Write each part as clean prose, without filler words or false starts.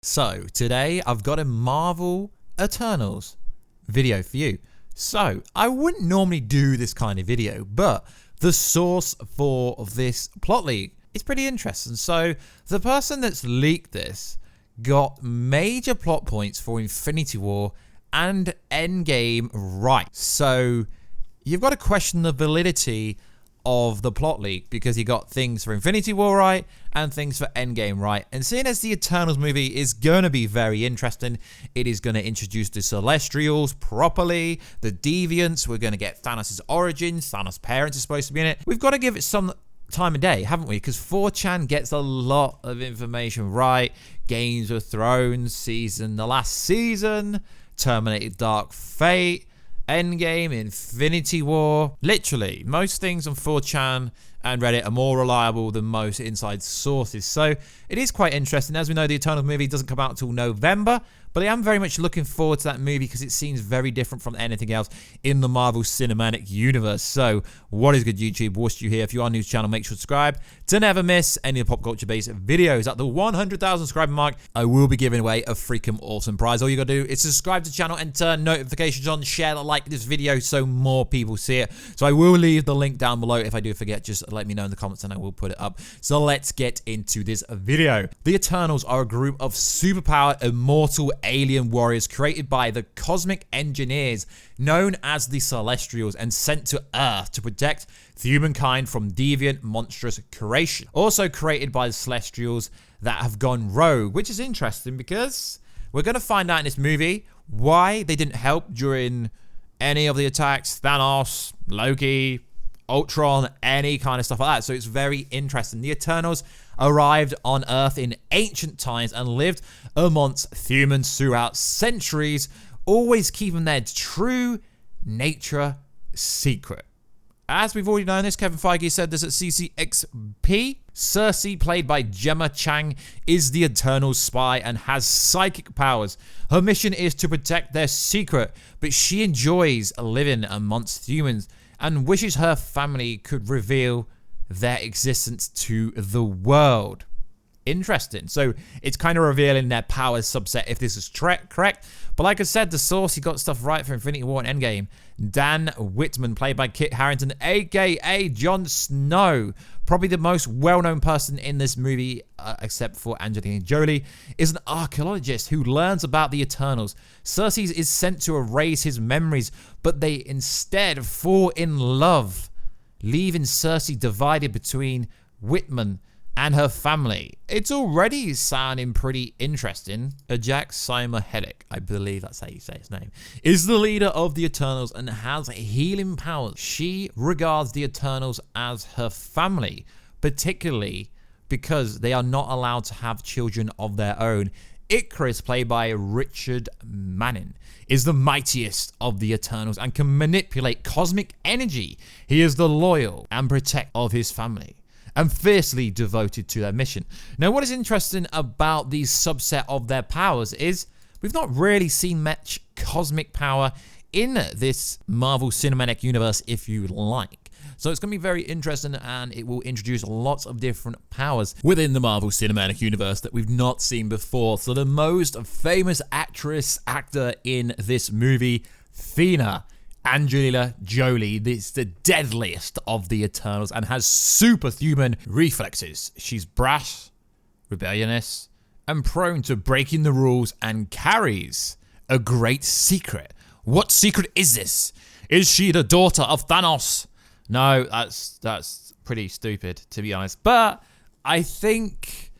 So today I've got a Marvel Eternals video for you. So I wouldn't normally do this kind of video, but the source for this plot leak is pretty interesting. So the person that's leaked this got major plot points for Infinity War and Endgame right. So you've got to question the validity of the plot leak because he got things for Infinity War right and things for Endgame right. And seeing as the Eternals movie is going to be very interesting, it is going to introduce the Celestials properly, the Deviants, we're going to get Thanos' origins, Thanos' parents are supposed to be in it. We've got to give it some time of day, haven't we? Because 4chan gets a lot of information right. Games of Thrones season, the last season, Terminator Dark Fate, Endgame, Infinity War. Literally, most things on 4chan and Reddit are more reliable than most inside sources. So it is quite interesting. As we know, the Eternals movie doesn't come out until November, but I am very much looking forward to that movie because it seems very different from anything else in the Marvel Cinematic Universe. So what is good, YouTube? What's you here? If you are new to the channel, make sure to subscribe to never miss any of the pop culture based videos. At the 100,000 subscriber mark, I will be giving away a freaking awesome prize. All you gotta do is subscribe to the channel and turn notifications on, share, like this video so more people see it. So I will leave the link down below. If I do forget, just let me know in the comments and I will put it up. So let's get into this video. The Eternals are a group of superpowered, immortal alien warriors created by the cosmic engineers known as the Celestials and sent to Earth to protect humankind from deviant, monstrous creation. Also created by the Celestials that have gone rogue, which is interesting because we're going to find out in this movie why they didn't help during any of the attacks, Thanos, Loki, Ultron, any kind of stuff like that. So it's very interesting. The Eternals arrived on Earth in ancient times and lived amongst humans throughout centuries, always keeping their true nature secret. As we've already known this, Kevin Feige said this at CCXP. Sersi, played by Gemma Chan, is the Eternals spy and has psychic powers. Her mission is to protect their secret, but she enjoys living amongst humans and wishes her family could reveal their existence to the world. Interesting. So it's kind of revealing their powers subset if this is correct. But like I said, the source, he got stuff right for Infinity War and Endgame. Dan Whitman, played by Kit Harington, aka Jon Snow, probably the most well-known person in this movie, except for Angelina Jolie, is an archaeologist who learns about the Eternals. Sersi is sent to erase his memories, but they instead fall in love, leaving Sersi divided between Whitman and her family. It's already sounding pretty interesting. Ajak Simahedek, I believe that's how you say his name, is the leader of the Eternals and has healing powers. She regards the Eternals as her family, particularly because they are not allowed to have children of their own. Ikaris, played by Richard Manning, is the mightiest of the Eternals and can manipulate cosmic energy. He is the loyal and protect of his family and fiercely devoted to their mission. Now, what is interesting about these subset of their powers is we've not really seen much cosmic power in this Marvel Cinematic Universe, if you like. So it's going to be very interesting, and it will introduce lots of different powers within the Marvel Cinematic Universe that we've not seen before. So the most famous actor in this movie, Thena, Angelina Jolie, is the deadliest of the Eternals and has superhuman reflexes. She's brash, rebellious, and prone to breaking the rules and carries a great secret. What secret is this? Is she the daughter of Thanos? No, that's pretty stupid, to be honest. But I think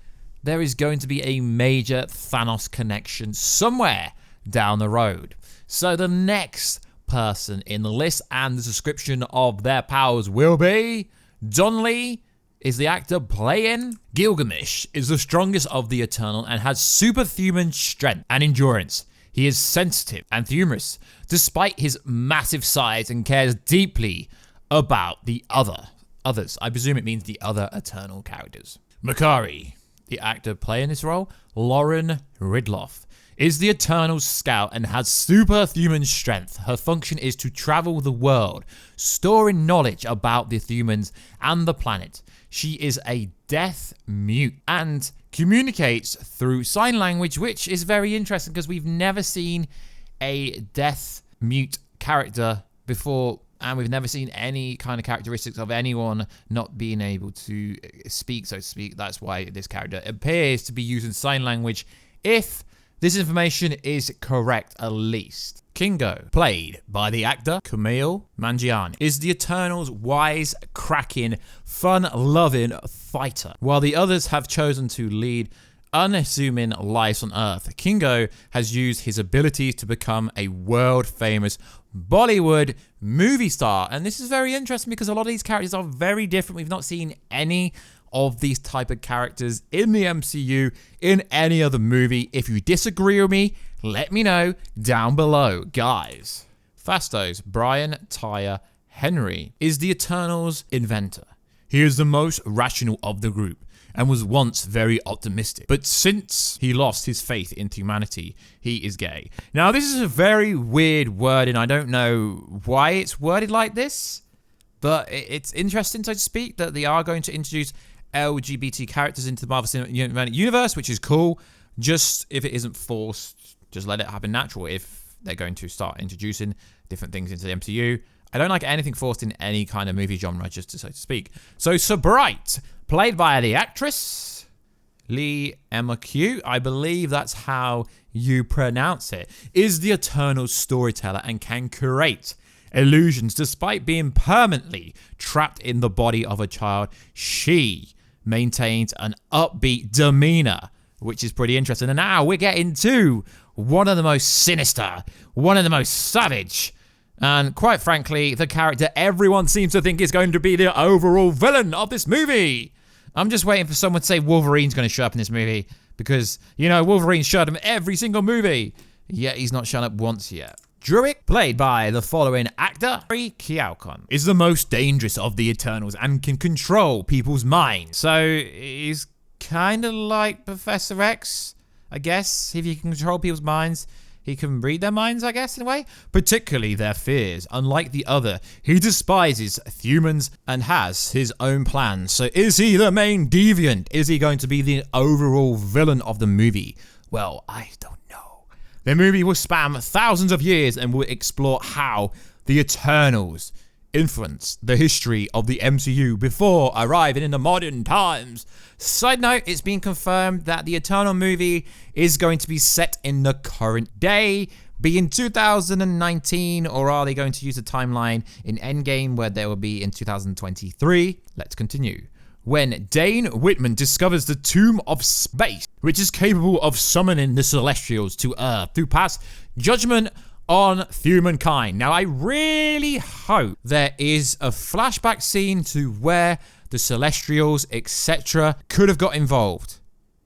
there is going to be a major Thanos connection somewhere down the road. So the next person in the list and the description of their powers will be Don Lee is the actor playing Gilgamesh, is the strongest of the Eternal and has superhuman strength and endurance. He is sensitive and humorous despite his massive size and cares deeply about the others. I presume it means the other Eternal characters. Makari, the actor playing this role, Lauren Ridloff, is the Eternal scout and has superhuman strength. Her function is to travel the world, storing knowledge about the humans and the planet. She is a death mute and communicates through sign language, which is very interesting because we've never seen a deaf mute character before, and we've never seen any kind of characteristics of anyone not being able to speak, so to speak. That's why this character appears to be using sign language, if this information is correct, at least. Kingo, played by the actor Kumail Nanjiani, is the Eternals' wise, cracking, fun-loving fighter. While the others have chosen to lead unassuming lives on Earth, Kingo has used his abilities to become a world-famous Bollywood movie star. And this is very interesting because a lot of these characters are very different. We've not seen any of these type of characters in the MCU in any other movie. If you disagree with me, let me know down below, guys. Phastos, Brian Tyree Henry, is the Eternals' inventor. He is the most rational of the group and was once very optimistic. But since he lost his faith in humanity, he is gay. Now, this is a very weird word, and I don't know why it's worded like this, but it's interesting, so to speak, that they are going to introduce LGBT characters into the Marvel Cinematic Universe, which is cool. Just if it isn't forced, just let it happen natural. If they're going to start introducing different things into the MCU, I don't like anything forced in any kind of movie genre, just so to speak. So Bright, played by the actress Lee McHugh, I believe that's how you pronounce it, is the Eternal storyteller and can create illusions despite being permanently trapped in the body of a child. She maintains an upbeat demeanor, which is pretty interesting. And now we're getting to one of the most sinister, one of the most savage, and quite frankly, the character everyone seems to think is going to be the overall villain of this movie. I'm just waiting for someone to say Wolverine's going to show up in this movie because, you know, Wolverine showed up in every single movie, yet he's not shown up once yet. Druig, played by the following actor, Harry Kyokan, is the most dangerous of the Eternals and can control people's minds. So he's kind of like Professor X, I guess. If he can control people's minds, he can read their minds, I guess, in a way. Particularly their fears. Unlike the other, he despises humans and has his own plans. So is he the main deviant? Is he going to be the overall villain of the movie? Well, I don't know. The movie will span thousands of years and will explore how the Eternals influenced the history of the MCU before arriving in the modern times. Side note, it's been confirmed that the Eternal movie is going to be set in the current day, being 2019, or are they going to use a timeline in Endgame where they will be in 2023? Let's continue. When Dane Whitman discovers the Tomb of Space, which is capable of summoning the Celestials to Earth to pass judgment on humankind. Now, I really hope there is a flashback scene to where the Celestials, etc., could have got involved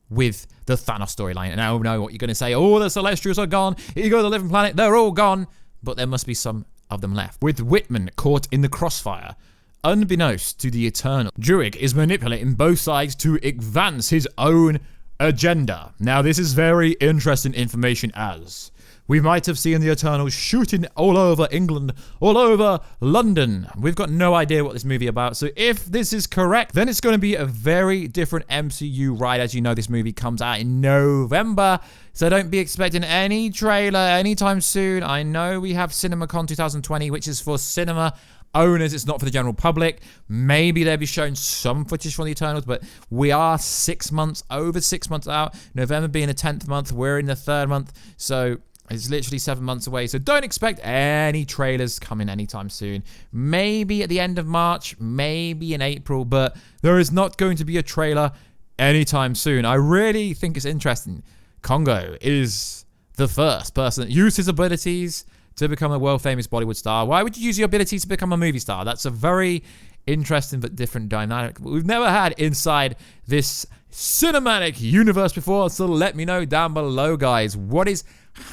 with the Thanos storyline. And I know what you're going to say. Oh, the Celestials are gone. Here you go, the living planet. They're all gone. But there must be some of them left. With Whitman caught in the crossfire, unbeknownst to the Eternal, Druig is manipulating both sides to advance his own agenda. Now, this is very interesting information, as we might have seen the Eternals shooting all over England, all over London. We've got no idea what this movie is about. So if this is correct, then it's going to be a very different MCU ride. As you know, this movie comes out in November. So don't be expecting any trailer anytime soon. I know we have CinemaCon 2020, which is for cinema owners. It's not for the general public. Maybe they'll be showing some footage from the Eternals, but we are over 6 months out. November being the 10th month. We're in the 3rd month. So it's literally 7 months away, so don't expect any trailers coming anytime soon. Maybe at the end of March, maybe in April, but there is not going to be a trailer anytime soon. I really think it's interesting. Kongo is the first person that used his abilities to become a world-famous Bollywood star. Why would you use your abilities to become a movie star? That's a very interesting but different dynamic we've never had inside this cinematic universe before, so let me know down below, guys. What is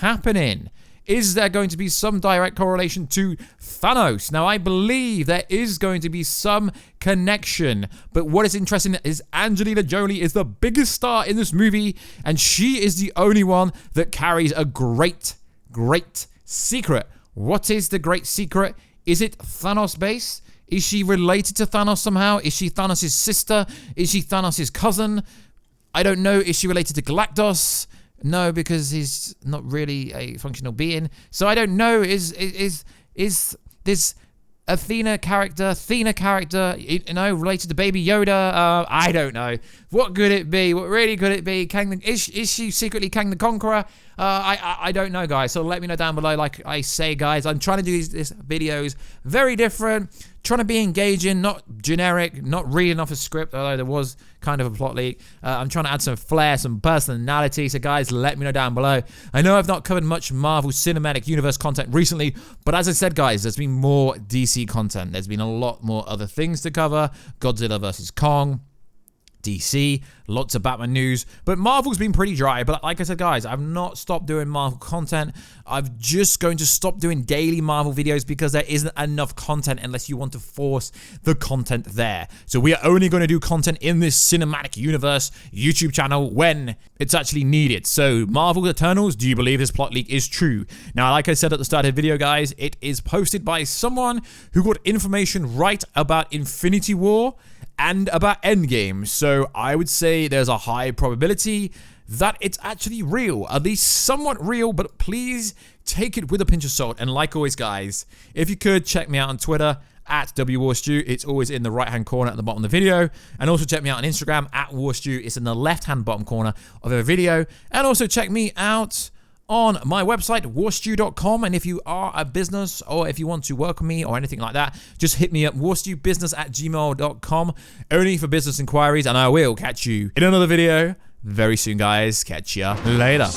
happening? Is there going to be some direct correlation to Thanos? Now, I believe there is going to be some connection, but what is interesting is Angelina Jolie is the biggest star in this movie, and she is the only one that carries a great secret. What is the great secret? Is it Thanos based? Is she related to Thanos somehow? Is she Thanos' sister? Is she Thanos' cousin? I don't know, is she related to Galactus? No, because he's not really a functional being. So I don't know, is this Athena character, you know, related to Baby Yoda? I don't know. What could it be? What really could it be? Is she secretly Kang the Conqueror? I don't know, guys. So let me know down below. Like I say, guys, I'm trying to do these videos very different, trying to be engaging, not generic, not reading off a script, although there was kind of a plot leak. I'm trying to add some flair, some personality. So guys, let me know down below. I know I've not covered much Marvel Cinematic Universe content recently, but as I said, guys, there's been more DC content. There's been a lot more other things to cover. Godzilla vs. Kong, DC, lots of Batman news, but Marvel's been pretty dry. But like I said, guys, I've not stopped doing Marvel content. I'm just going to stop doing daily Marvel videos because there isn't enough content unless you want to force the content there. So we are only going to do content in this cinematic universe YouTube channel when it's actually needed. So Marvel Eternals, do you believe this plot leak is true? Now, like I said at the start of the video, guys, it is posted by someone who got information right about Infinity War and about Endgame, so I would say there's a high probability that it's actually real, at least somewhat real, but please take it with a pinch of salt. And like always, guys, if you could, check me out on Twitter at WWarStew. It's always in the right-hand corner at the bottom of the video. And also check me out on Instagram at WarStew. It's in the left-hand bottom corner of the video. And also check me out on my website, warstew.com, and if you are a business or if you want to work with me or anything like that, just hit me up, warstewbusiness@gmail.com, only for business inquiries, and I will catch you in another video very soon, guys. Catch ya later.